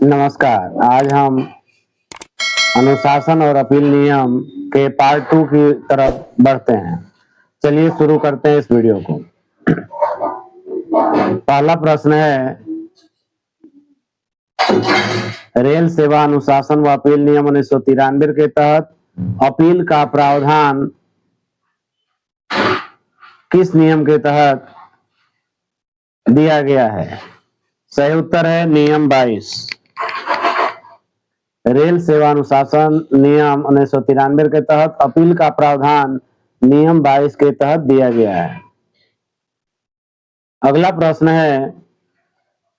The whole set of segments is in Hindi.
नमस्कार। आज हम अनुशासन और अपील नियम के पार्ट 2 की तरफ बढ़ते हैं। चलिए शुरू करते हैं इस वीडियो को। पहला प्रश्न है, रेल सेवा अनुशासन व अपील नियम 1993 के तहत अपील का प्रावधान किस नियम के तहत दिया गया है? सही उत्तर है नियम 22। रेल सेवा अनुशासन नियम 1993 के तहत अपील का प्रावधान नियम 22 के तहत दिया गया है। अगला प्रश्न है,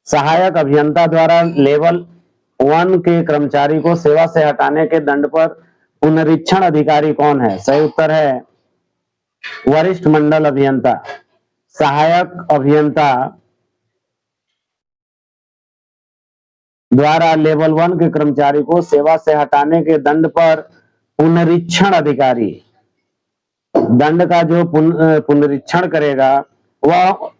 सहायक अभियंता द्वारा लेवल 1 के कर्मचारी को सेवा से हटाने के दंड पर पुनरीक्षण अधिकारी कौन है? सही उत्तर है वरिष्ठ मंडल अभियंता। सहायक अभियंता द्वारा लेवल 1 के कर्मचारी को सेवा से हटाने के दंड पर पुनरीक्षण अधिकारी, दंड का जो पुनरीक्षण करेगा वह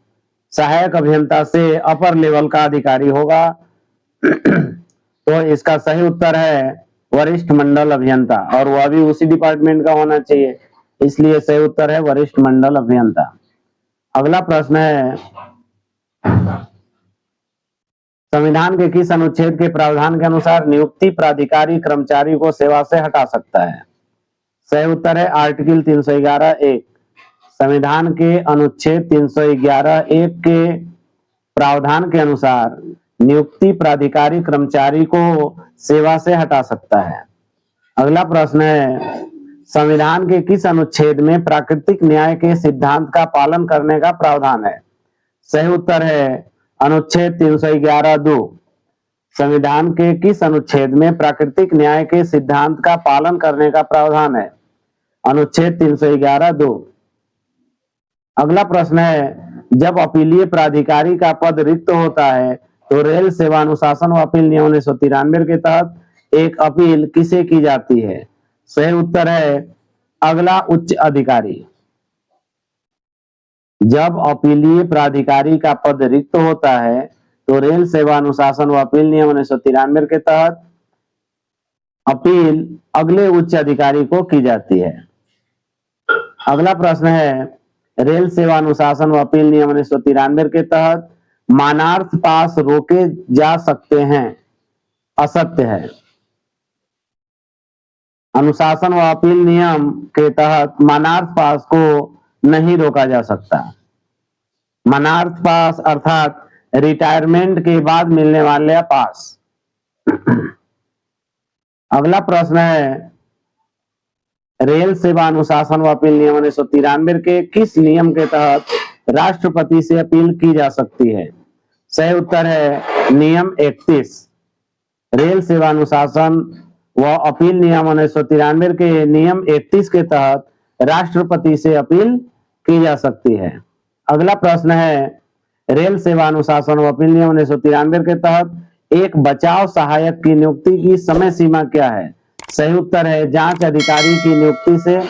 सहायक अभियंता से अपर लेवल का अधिकारी होगा। तो इसका सही उत्तर है वरिष्ठ मंडल अभियंता, और वह भी उसी डिपार्टमेंट का होना चाहिए, इसलिए सही उत्तर है वरिष्ठ मंडल अभियंता। अगला प्रश्न है, संविधान के किस अनुच्छेद के प्रावधान के अनुसार नियुक्ति प्राधिकारी कर्मचारी को सेवा से हटा सकता है? सही उत्तर है आर्टिकल 311(1). संविधान के अनुच्छेद 311(1) के प्रावधान के अनुसार नियुक्ति प्राधिकारी कर्मचारी को सेवा से हटा सकता है। अगला प्रश्न है, संविधान के किस अनुच्छेद में प्राकृतिक न्याय के सिद्धांत का पालन करने का प्रावधान है? सही उत्तर है अनुच्छेद 311(2). संविधान के किस अनुच्छेद में प्राकृतिक न्याय के सिद्धांत का पालन करने का प्रावधान है? अनुच्छेद 311(2). अगला प्रश्न है, जब अपीलीय प्राधिकारी का पद रिक्त होता है तो रेल सेवा अनुशासन व अपील नियम 1993 के तहत एक अपील किसे की जाती है? सही उत्तर है अगला उच्च अधिकारी। जब अपीलीय प्राधिकारी का पद रिक्त होता है तो रेल सेवा अनुशासन व अपील नियम 1993 के तहत अपील अगले उच्च अधिकारी को की जाती है। अगला प्रश्न है, रेल सेवा अनुशासन व अपील नियम 1993 के तहत मानार्थ पास रोके जा सकते हैं, असत्य है। अनुशासन व अपील नियम के तहत मानार्थ पास को नहीं रोका जा सकता। मानार्थ पास अर्थात रिटायरमेंट के बाद मिलने वाले पास। अगला प्रश्न है, रेल सेवा अनुशासन व अपील नियम 1993 के किस नियम के तहत राष्ट्रपति से अपील की जा सकती है? सही उत्तर है नियम 31। रेल सेवा अनुशासन व अपील नियम 1993 के नियम 31 के तहत राष्ट्रपति से अपील की जा सकती है। अगला प्रश्न है, रेल सेवा अनुशासन व अपील नियम 1993 के तहत एक बचाव सहायक की नियुक्ति की समय सीमा क्या है? सही उत्तर है जांच अधिकारी की नियुक्ति से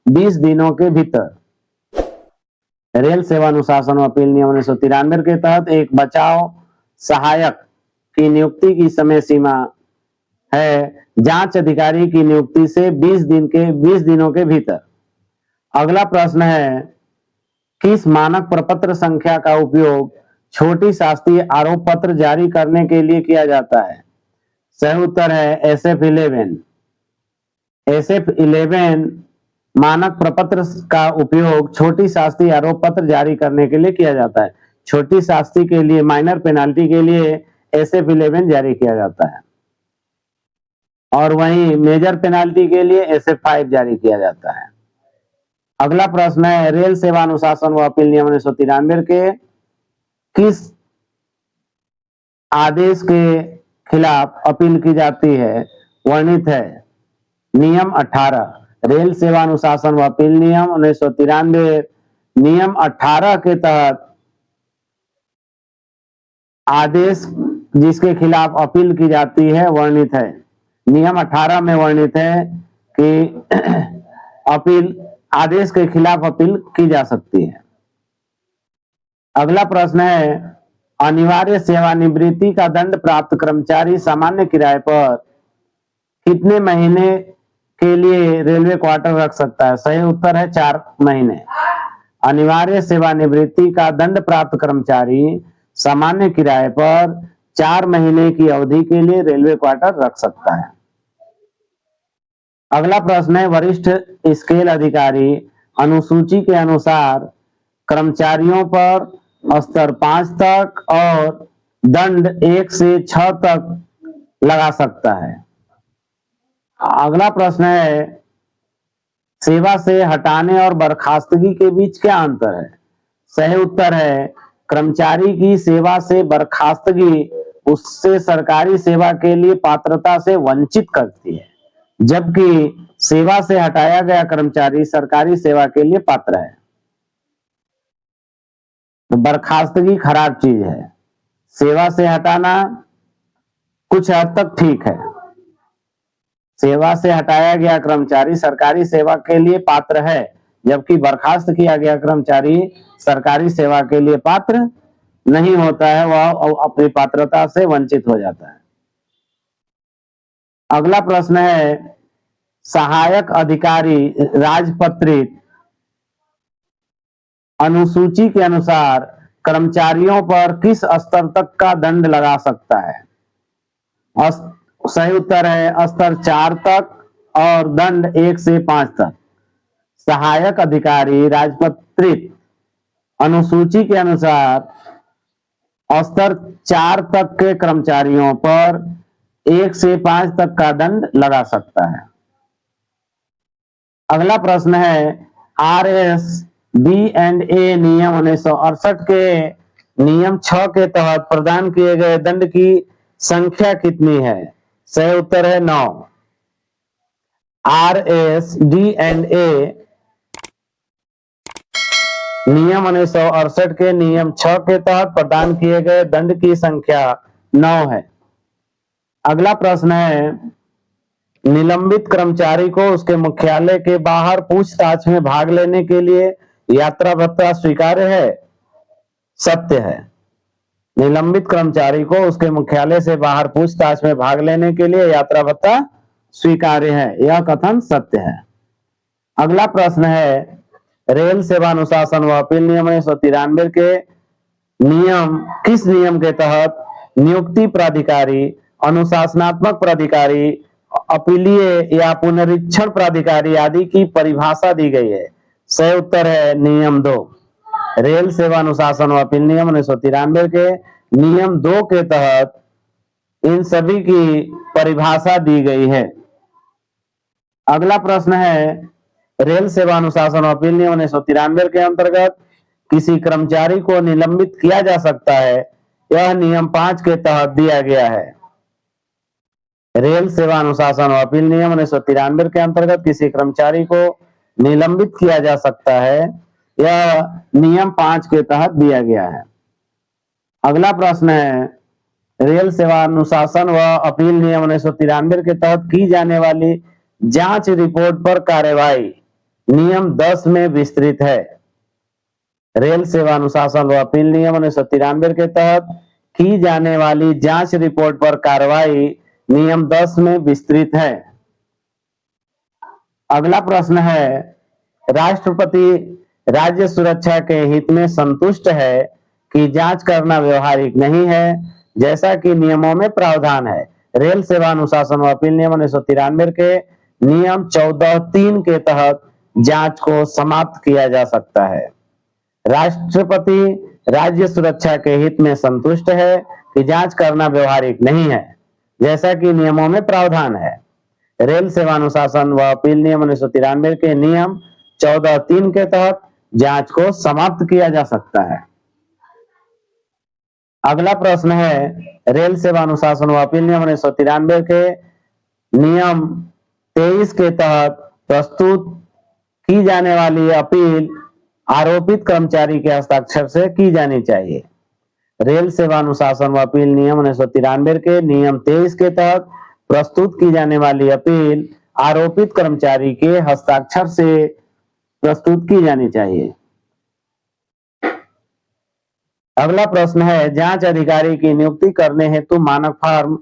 20 दिनों के भीतर। रेल सेवा अनुशासन व अपील नियम 1993 के तहत एक बचाव सहायक की नियुक्ति की समय सीमा है जांच अधिकारी की नियुक्ति से 20 दिनों के भीतर। अगला प्रश्न है, किस मानक प्रपत्र संख्या का उपयोग छोटी शास्त्रीय आरोप पत्र जारी करने के लिए किया जाता है? सही उत्तर है SF11। SF11 मानक प्रपत्र का उपयोग छोटी शास्त्रीय आरोप पत्र जारी करने के लिए किया जाता है। छोटी शास्त्री के लिए माइनर पेनाल्टी के लिए SF11 जारी किया जाता है, और वहीं मेजर पेनाल्टी के लिए SF5 जारी किया जाता है। अगला प्रश्न है, रेल सेवा अनुशासन व अपील नियम 1993 के किस आदेश के खिलाफ अपील की जाती है? वर्णित है नियम 18। रेल सेवा अनुशासन व अपील नियम 1993 नियम 18 के तहत आदेश जिसके खिलाफ अपील की जाती है वर्णित है। नियम 18 में वर्णित है कि अपील आदेश के खिलाफ अपील की जा सकती है। अगला प्रश्न है, अनिवार्य सेवानिवृत्ति का दंड प्राप्त कर्मचारी सामान्य किराए पर कितने महीने के लिए रेलवे क्वार्टर रख सकता है? सही उत्तर है 4 महीने। अनिवार्य सेवानिवृत्ति का दंड प्राप्त कर्मचारी सामान्य किराए पर 4 महीने की अवधि के लिए रेलवे क्वार्टर रख सकता है। अगला प्रश्न है, वरिष्ठ स्केल अधिकारी अनुसूची के अनुसार कर्मचारियों पर स्तर 5 तक और दंड 1 से 6 तक लगा सकता है। अगला प्रश्न है, सेवा से हटाने और बर्खास्तगी के बीच क्या अंतर है? सही उत्तर है, कर्मचारी की सेवा से बर्खास्तगी उससे सरकारी सेवा के लिए पात्रता से वंचित करती है, जबकि सेवा से हटाया गया कर्मचारी सरकारी सेवा के लिए पात्र है। तो बर्खास्तगी खराब चीज है, सेवा से हटाना कुछ हद तक ठीक है। सेवा से हटाया गया कर्मचारी सरकारी सेवा के लिए पात्र है, जबकि बर्खास्त किया गया कर्मचारी सरकारी सेवा के लिए पात्र नहीं होता है, वह अपनी पात्रता से वंचित हो जाता है। अगला प्रश्न है, सहायक अधिकारी राजपत्रित अनुसूची के अनुसार कर्मचारियों पर किस स्तर तक का दंड लगा सकता है? सही उत्तर है स्तर 4 तक और दंड 1 से 5 तक। सहायक अधिकारी राजपत्रित अनुसूची के अनुसार स्तर 4 तक के कर्मचारियों पर 1 से 5 तक का दंड लगा सकता है। अगला प्रश्न है, RSB&A नियम 1968 के नियम 6 के तहत प्रदान किए गए दंड की संख्या कितनी है? सही उत्तर है 9। RSD&A नियम 1968 के नियम 6 के तहत प्रदान किए गए दंड की संख्या 9 है। अगला प्रश्न है, निलंबित कर्मचारी को उसके मुख्यालय के बाहर पूछताछ में भाग लेने के लिए यात्रा भत्ता स्वीकार्य है? सत्य है, निलंबित कर्मचारी को उसके मुख्यालय से बाहर पूछताछ में भाग लेने के लिए यात्रा भत्ता स्वीकार्य है, यह कथन सत्य है। अगला प्रश्न है, रेल सेवा अनुशासन व अपील नियम 1993 के नियम किस नियम के तहत नियुक्ति प्राधिकारी, अनुशासनात्मक प्राधिकारी, अपीलीय या पुनरीक्षण प्राधिकारी आदि की परिभाषा दी गई है? सही उत्तर है नियम 2। रेल सेवा अनुशासन व अपील नियम 1993 के नियम 2 के तहत इन सभी की परिभाषा दी गई है। अगला प्रश्न है, रेल सेवा अनुशासन और अपील नियम 1993 के अंतर्गत किसी कर्मचारी को निलंबित किया जा सकता है, यह नियम 5 के तहत दिया गया है। रेल सेवा अनुशासन और अपील नियम 1993 के अंतर्गत किसी कर्मचारी को निलंबित किया जा सकता है, यह नियम 5 के तहत दिया गया है। अगला प्रश्न है, रेल सेवा अनुशासन व अपील नियम 1993 के तहत की जाने वाली जांच रिपोर्ट पर कार्रवाई नियम 10 में विस्तृत है। रेल सेवा अनुशासन व अपील नियम 1993 के तहत की जाने वाली जांच रिपोर्ट पर कार्रवाई नियम 10 में विस्तृत है। अगला प्रश्न है, राष्ट्रपति राज्य सुरक्षा के हित में संतुष्ट है कि जांच करना व्यवहारिक नहीं है, जैसा कि नियमों में प्रावधान है। रेल सेवा अनुशासन व अपील नियम 1993 के नियम 14(3) के तहत जांच को समाप्त किया जा सकता है। राष्ट्रपति राज्य सुरक्षा के हित में संतुष्ट है कि जांच करना व्यवहारिक नहीं है, जैसा कि नियमों में प्रावधान है। रेल सेवा अनुशासन व अपील नियम 1993 के नियम 14(3) के तहत जांच को समाप्त किया जा सकता है। अगला प्रश्न है, रेल सेवा अनुशासन व अपील नियम 1993 के नियम 23 के तहत प्रस्तुत की जाने वाली अपील आरोपित कर्मचारी के हस्ताक्षर से की जानी चाहिए। रेल सेवा अनुशासन व अपील नियम 1993 के नियम 23 के तहत प्रस्तुत की जाने वाली अपील आरोपित कर्मचारी के हस्ताक्षर से प्रस्तुत की जानी चाहिए। अगला प्रश्न है, जांच अधिकारी की नियुक्ति करने हेतु मानक फॉर्म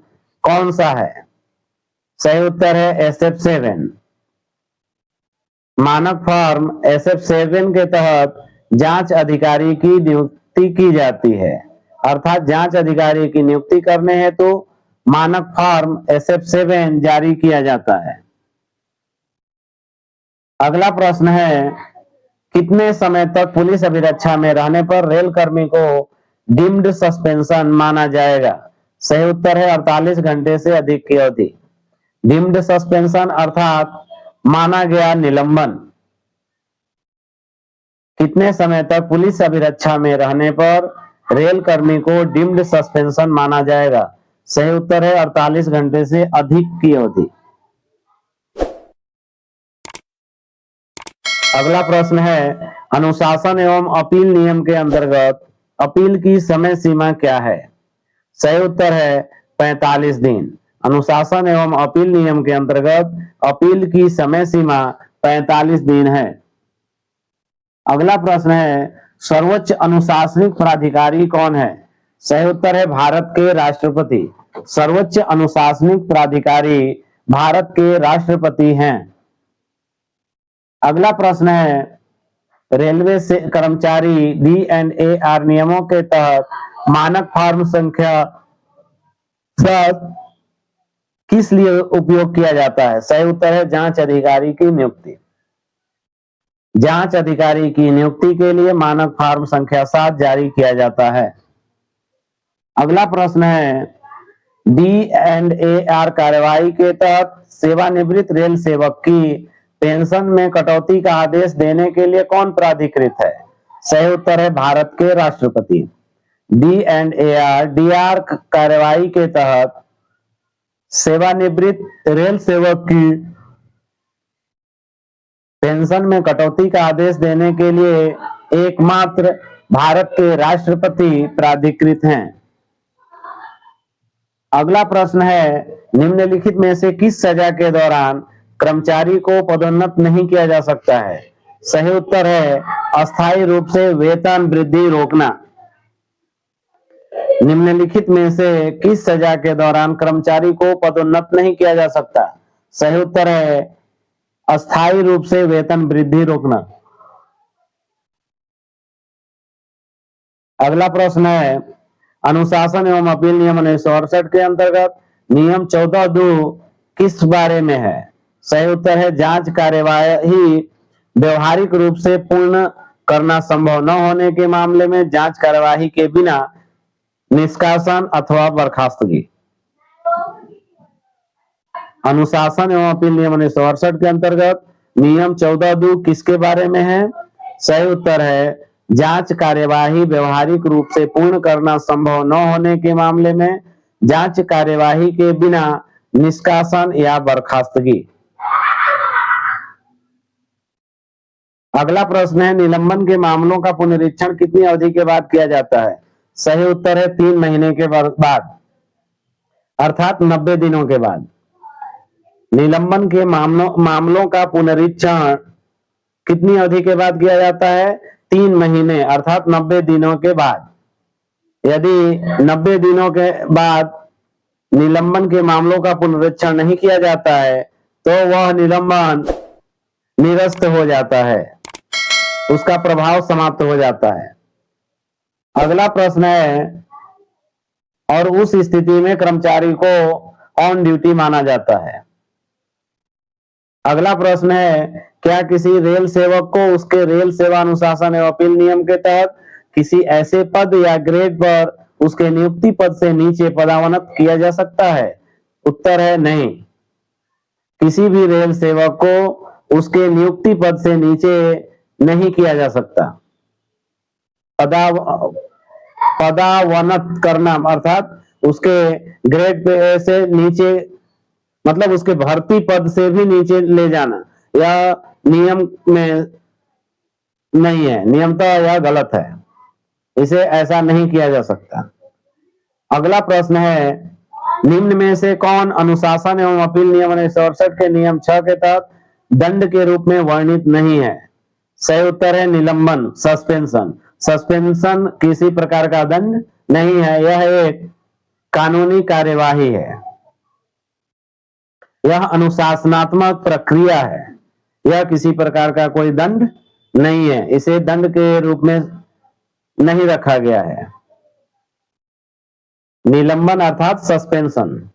कौन सा है? सही उत्तर है SF7। मानक फॉर्म SF7 के तहत जांच अधिकारी की नियुक्ति की जाती है, अर्थात जांच अधिकारी की नियुक्ति करने हेतु मानक फॉर्म SF7 जारी किया जाता है। अगला प्रश्न है, कितने समय तक पुलिस अभिरक्षा में रहने पर रेल कर्मी को डीम्ड सस्पेंशन माना जाएगा? सही उत्तर है 48 घंटे से अधिक की अवधि। डीम्ड सस्पेंशन अर्थात माना गया निलंबन। कितने समय तक पुलिस अभिरक्षा में रहने पर रेल कर्मी को डीम्ड सस्पेंशन माना जाएगा? सही उत्तर है 48 घंटे से अधिक की अवधि। अगला प्रश्न है, अनुशासन एवं अपील नियम के अंतर्गत अपील की समय सीमा क्या है? सही उत्तर है 45 दिन। अनुशासन एवं अपील नियम के अंतर्गत अपील की समय सीमा 45 दिन है। अगला प्रश्न है, सर्वोच्च अनुशासनिक प्राधिकारी कौन है? सही उत्तर है भारत के राष्ट्रपति। सर्वोच्च अनुशासनिक प्राधिकारी भारत के राष्ट्रपति हैं। अगला प्रश्न है, रेलवे से कर्मचारी D&AR नियमों के तहत मानक फॉर्म संख्या 7 किस लिए उपयोग किया जाता है? सही उत्तर है जांच अधिकारी की नियुक्ति। जांच अधिकारी की नियुक्ति के लिए मानक फॉर्म संख्या 7 जारी किया जाता है। अगला प्रश्न है, D&AR कार्यवाही के तहत सेवानिवृत्त रेल सेवक की पेंशन में कटौती का आदेश देने के लिए कौन प्राधिकृत है? सही उत्तर है भारत के राष्ट्रपति। D&AR कार्यवाही के तहत सेवानिवृत्त रेल सेवक की पेंशन में कटौती का आदेश देने के लिए एकमात्र भारत के राष्ट्रपति प्राधिकृत हैं। अगला प्रश्न है, निम्नलिखित में से किस सजा के दौरान कर्मचारी को पदोन्नत नहीं किया जा सकता है? सही उत्तर है अस्थायी रूप से वेतन वृद्धि रोकना। निम्नलिखित में से किस सजा के दौरान कर्मचारी को पदोन्नत नहीं किया जा सकता? सही उत्तर है अस्थायी रूप से वेतन वृद्धि रोकना। अगला प्रश्न है, अनुशासन एवं अपील नियम 1968 के अंतर्गत नियम 14(2) किस बारे में है? सही उत्तर है जांच कार्यवाही व्यवहारिक रूप से पूर्ण करना संभव न होने के मामले में जांच कार्यवाही के बिना निष्कासन अथवा बर्खास्तगी। अनुशासन एवं अपील नियम 1968 के अंतर्गत नियम 14(2) किसके बारे में है? सही उत्तर है जांच कार्यवाही व्यवहारिक रूप से पूर्ण करना संभव न होने के मामले में जांच कार्यवाही के बिना निष्कासन या बर्खास्तगी। अगला प्रश्न है, निलंबन के मामलों का पुनरीक्षण कितनी अवधि के बाद किया जाता है? सही उत्तर है 3 महीने के बाद, अर्थात 90 दिनों के बाद। निलंबन के मामलों का पुनरीक्षण कितनी अवधि के बाद किया जाता है? 3 महीने अर्थात 90 दिनों के बाद। यदि 90 दिनों के बाद निलंबन के मामलों का पुनरीक्षण नहीं किया जाता है तो वह निलंबन निरस्त हो जाता है, उसका प्रभाव समाप्त हो जाता है। अगला प्रश्न है, और उस स्थिति में कर्मचारी को ऑन ड्यूटी माना जाता है। अगला प्रश्न है, क्या किसी रेल सेवक को उसके रेल सेवा अनुशासन एवं अपील नियम के तहत किसी ऐसे पद या ग्रेड पर उसके नियुक्ति पद से नीचे पदावनत किया जा सकता है? उत्तर है नहीं। किसी भी रेल सेवक को उसके नियुक्ति पद से नीचे नहीं किया जा सकता। पदावनत करना अर्थात उसके ग्रेड पे से नीचे, मतलब उसके भर्ती पद से भी नीचे ले जाना, यह नियम में नहीं है, नियमतः यह गलत है, इसे ऐसा नहीं किया जा सकता। अगला प्रश्न है, निम्न में से कौन अनुशासन एवं अपील नियम 1968 के नियम 6 के तहत दंड के रूप में वर्णित नहीं है? सही उत्तर है निलंबन, सस्पेंशन। सस्पेंशन किसी प्रकार का दंड नहीं है, यह एक कानूनी कार्यवाही है, यह अनुशासनात्मक प्रक्रिया है, यह किसी प्रकार का कोई दंड नहीं है, इसे दंड के रूप में नहीं रखा गया है। निलंबन अर्थात सस्पेंशन।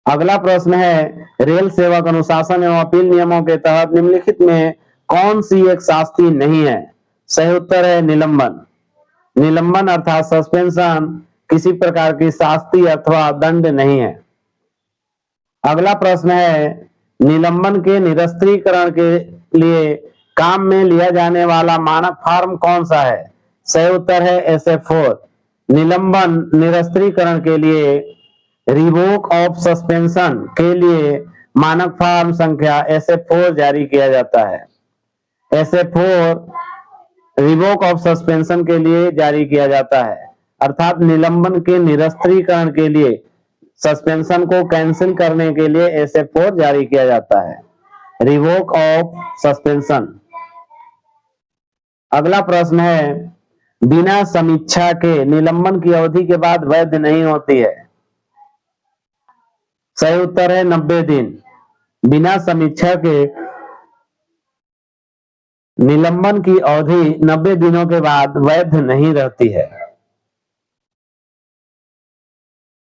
अगला प्रश्न है, रेल सेवक अनुशासन एवं अपील नियमों के तहत निम्नलिखित में कौन सी एक शास्ति नहीं है? सही उत्तर है निलंबन। निलंबन अर्थात सस्पेंशन किसी प्रकार की शास्ति अथवा दंड नहीं है। अगला प्रश्न है, निलंबन के निरस्त्रीकरण के लिए काम में लिया जाने वाला मानक फॉर्म कौन सा है? सही उत्तर है SF4। निलंबन निरस्त्रीकरण के लिए रिवोक ऑफ सस्पेंशन के लिए मानक फॉर्म संख्या SF4 जारी किया जाता है। SF4 रिवोक ऑफ सस्पेंशन के लिए जारी किया जाता है, अर्थात निलंबन के निरस्त्रीकरण के लिए, सस्पेंशन को कैंसिल करने के लिए SF4 जारी किया जाता है, रिवोक ऑफ सस्पेंशन। अगला प्रश्न है, बिना समीक्षा के निलंबन की अवधि के बाद वैध नहीं होती है। सही उत्तर है 90 दिन। बिना समीक्षा के निलंबन की अवधि 90 दिनों के बाद वैध नहीं रहती है।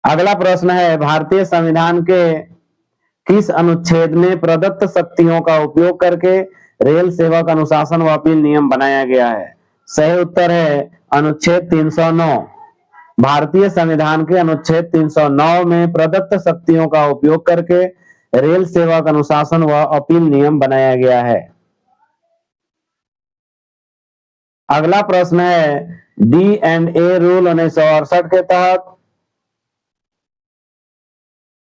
अगला प्रश्न है, भारतीय संविधान के किस अनुच्छेद में प्रदत्त शक्तियों का उपयोग करके रेल सेवक अनुशासन व अपील नियम बनाया गया है? सही उत्तर है अनुच्छेद 309। भारतीय संविधान के अनुच्छेद 309 में प्रदत्त शक्तियों का उपयोग करके रेल सेवक अनुशासन व अपील नियम बनाया गया है। अगला प्रश्न है, D&A रूल 1968 के तहत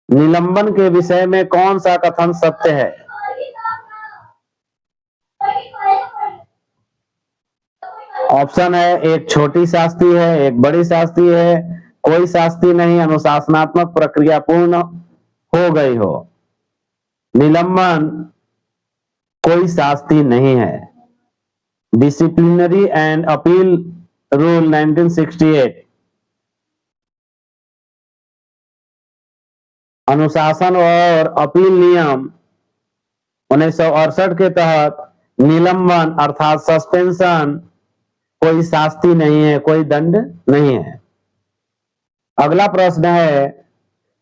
निलंबन के विषय में कौन सा कथन सत्य है? ऑप्शन है, एक छोटी शास्ति है, एक बड़ी शास्ति है, कोई शास्ति नहीं, अनुशासनात्मक प्रक्रिया पूर्ण हो गई हो। निलंबन कोई शास्ति नहीं है। डिसिप्लिनरी एंड अपील रूल 1968 अनुशासन और अपील नियम 1968 के तहत निलंबन अर्थात सस्पेंशन कोई शास्ति नहीं है, कोई दंड नहीं है। अगला प्रश्न है,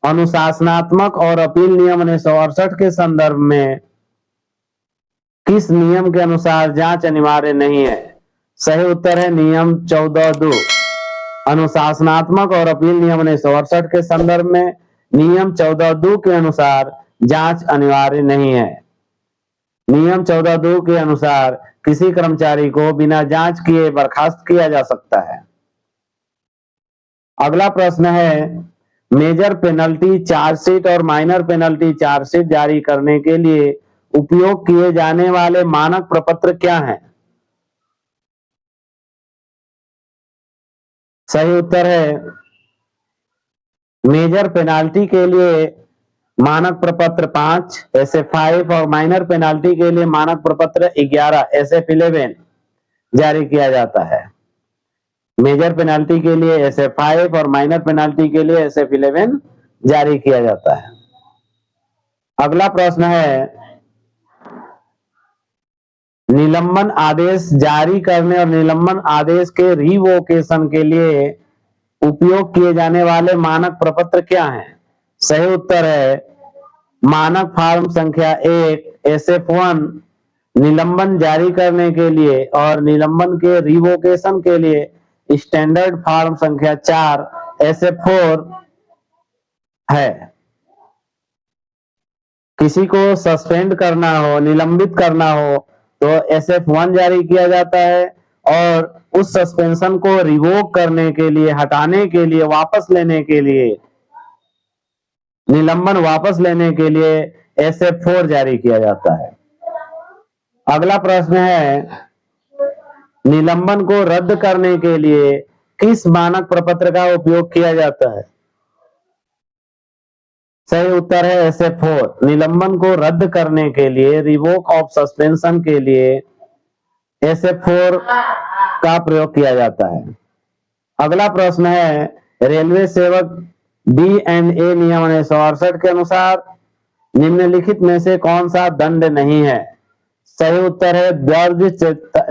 अनुशासनात्मक और अपील नियम 1968 के संदर्भ में किस नियम के अनुसार जांच अनिवार्य नहीं है? सही उत्तर है नियम 14(2). अनुशासनात्मक और अपील नियम 1968 के संदर्भ में नियम 14(2) के अनुसार जांच अनिवार्य नहीं है। नियम 14(2) के अनुसार किसी कर्मचारी को बिना जांच किए बर्खास्त किया जा सकता है। अगला प्रश्न है, मेजर पेनल्टी चार्जशीट और माइनर पेनल्टी चार्जशीट जारी करने के लिए उपयोग किए जाने वाले मानक प्रपत्र क्या हैं? सही उत्तर है, मेजर पेनाल्टी के लिए मानक प्रपत्र 5 SF5 और माइनर पेनाल्टी के लिए मानक प्रपत्र 11 SF11 जारी किया जाता है। मेजर पेनाल्टी के लिए SF5 और माइनर पेनाल्टी के लिए SF11 जारी किया जाता है। अगला प्रश्न है, निलंबन आदेश जारी करने और निलंबन आदेश के रिवोकेशन के लिए उपयोग किए जाने वाले मानक प्रपत्र क्या हैं? सही उत्तर है मानक फॉर्म संख्या 1 SF1 निलंबन जारी करने के लिए और निलंबन के रिवोकेशन के लिए स्टैंडर्ड फॉर्म संख्या 4 SF4 है। किसी को सस्पेंड करना हो, निलंबित करना हो तो SF1 जारी किया जाता है और उस सस्पेंशन को रिवोक करने के लिए, हटाने के लिए, वापस लेने के लिए, निलंबन वापस लेने के लिए SF4 जारी किया जाता है। अगला प्रश्न है, निलंबन को रद्द करने के लिए किस मानक प्रपत्र का उपयोग किया जाता है? सही उत्तर है SF4। निलंबन को रद्द करने के लिए, रिवोक ऑफ सस्पेंशन के लिए SF4 का प्रयोग किया जाता है। अगला प्रश्न है, रेलवे सेवक D&A नियम 1968 के अनुसार निम्नलिखित में से कौन सा दंड नहीं है? सही उत्तर है दर्ज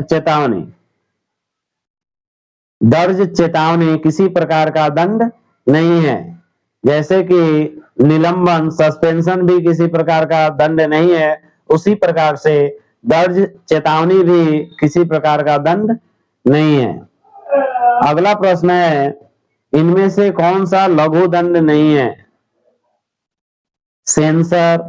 चेतावनी। दर्ज चेतावनी किसी प्रकार का दंड नहीं है, जैसे कि निलंबन, सस्पेंशन भी किसी प्रकार का दंड नहीं है, उसी प्रकार से दर्ज चेतावनी भी किसी प्रकार का दंड नहीं है। अगला प्रश्न है, इनमें से कौन सा लघु दंड नहीं है? सेंसर,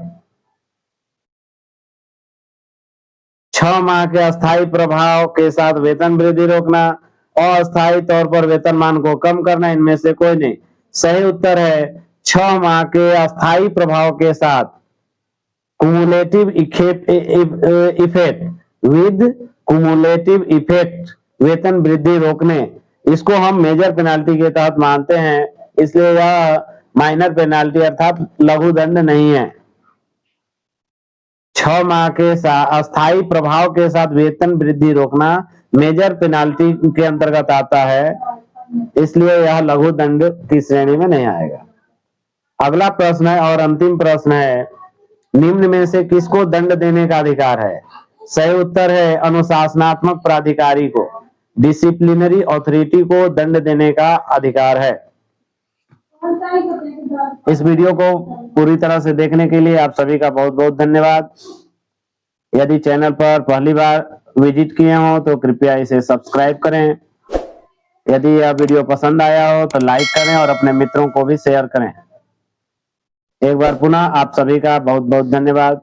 6 माह के अस्थायी प्रभाव के साथ वेतन वृद्धि रोकना, अस्थायी तौर पर वेतनमान को कम करना, इनमें से कोई नहीं। सही उत्तर है 6 माह के अस्थायी प्रभाव के साथ cumulative effect with cumulative effect वेतन वृद्धि रोकने, इसको हम मेजर पेनाल्टी के तहत मानते हैं, इसलिए यह माइनर पेनाल्टी अर्थात लघु दंड नहीं है। 6 माह के अस्थायी प्रभाव के साथ वेतन वृद्धि रोकना मेजर पेनाल्टी के अंतर्गत आता है, इसलिए यह लघु दंड की श्रेणी में नहीं आएगा। अगला प्रश्न है और अंतिम प्रश्न है, निम्न में से किसको दंड देने का अधिकार है? सही उत्तर है अनुशासनात्मक प्राधिकारी को, डिसिप्लिनरी अथॉरिटी को दंड देने का अधिकार है। इस वीडियो को पूरी तरह से देखने के लिए आप सभी का बहुत बहुत धन्यवाद। यदि चैनल पर पहली बार विजिट किए हो तो कृपया इसे सब्सक्राइब करें। यदि यह वीडियो पसंद आया हो तो लाइक करें और अपने मित्रों को भी शेयर करें। एक बार पुनः आप सभी का बहुत बहुत धन्यवाद।